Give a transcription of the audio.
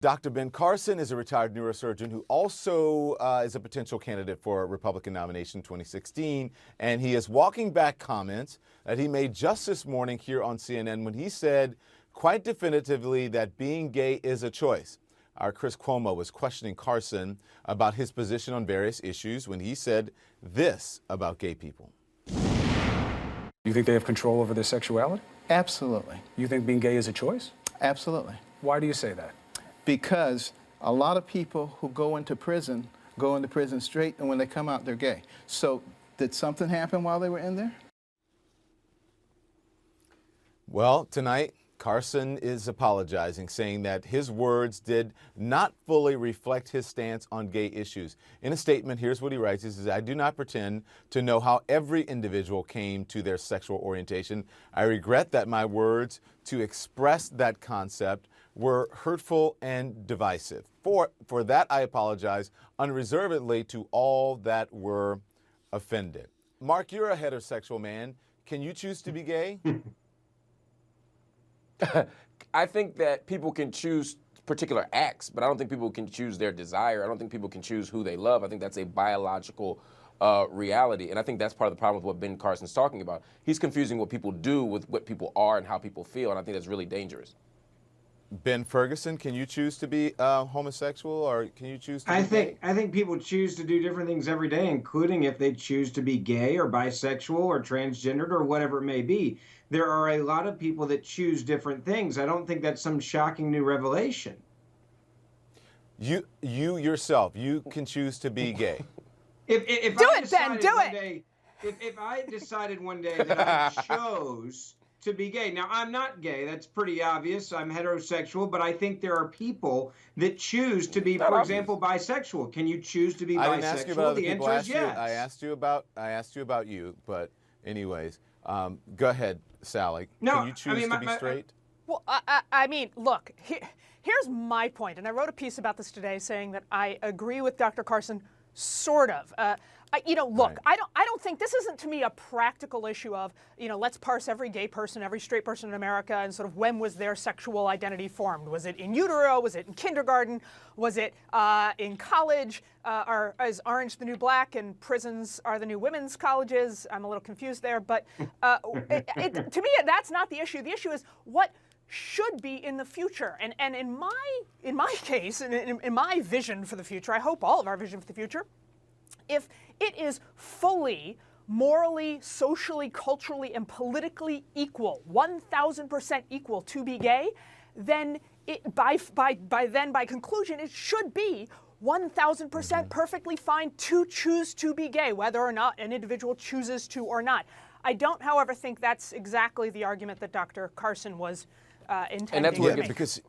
Dr. Ben Carson is a retired neurosurgeon who also is a potential candidate for a Republican nomination in 2016. And he is walking back comments that he made just this morning here on CNN when he said quite definitively that being gay is a choice. Our Chris Cuomo was questioning Carson about his position on various issues when he said this about gay people. You think they have control over their sexuality? Absolutely. You think being gay is a choice? Absolutely. Why do you say that? Because a lot of people who go into prison straight, and when they come out, they're gay. So did something happen while they were in there? Well, tonight, Carson is apologizing, saying that his words did not fully reflect his stance on gay issues. In a statement, here's what he writes. He says, "I do not pretend to know how every individual came to their sexual orientation. I regret that my words to express that concept were hurtful and divisive. For that, I apologize unreservedly to all that were offended." Mark, you're a heterosexual man. Can you choose to be gay? I think that people can choose particular acts, but I don't think people can choose their desire. I don't think people can choose who they love. I think that's a biological reality, and I think that's part of the problem with what Ben Carson's talking about. He's confusing what people do with what people are and how people feel, and I think that's really dangerous. Ben Ferguson, can you choose to be homosexual, or can you choose to be gay? I think people choose to do different things every day, including if they choose to be gay or bisexual or transgendered or whatever it may be. There are a lot of people that choose different things. I don't think that's some shocking new revelation. You yourself, you can choose to be gay. If Do I it, Ben, decided do one it. day, if I decided one day that I chose to be gay. Now, I'm not gay. That's pretty obvious. I'm heterosexual, but I think there are people that choose to be, for example, bisexual. Can you choose to be bisexual? I didn't ask you about other The people. answer is yes. I asked you about you, but anyways, go ahead, Sally. No, can you choose to be straight? Well, I mean, look, here's my point, and I wrote a piece about this today saying that I agree with Dr. Carson, sort of. Look, Right. I don't think this isn't to me a practical issue of, let's parse every gay person, every straight person in America, and sort of when was their sexual identity formed? Was it in utero? Was it in kindergarten? Was it in college? Is Orange the new black and prisons are the new women's colleges? I'm a little confused there, but to me, that's not the issue. The issue is what should be in the future. And in my case, in my vision for the future, I hope all of our vision for the future, if it is fully, morally, socially, culturally, and politically equal, 1,000% equal to be gay, then by conclusion, it should be 1,000% perfectly fine to choose to be gay, whether or not an individual chooses to or not. I don't, however, think that's exactly the argument that Dr. Carson was intending And that's to what make. Because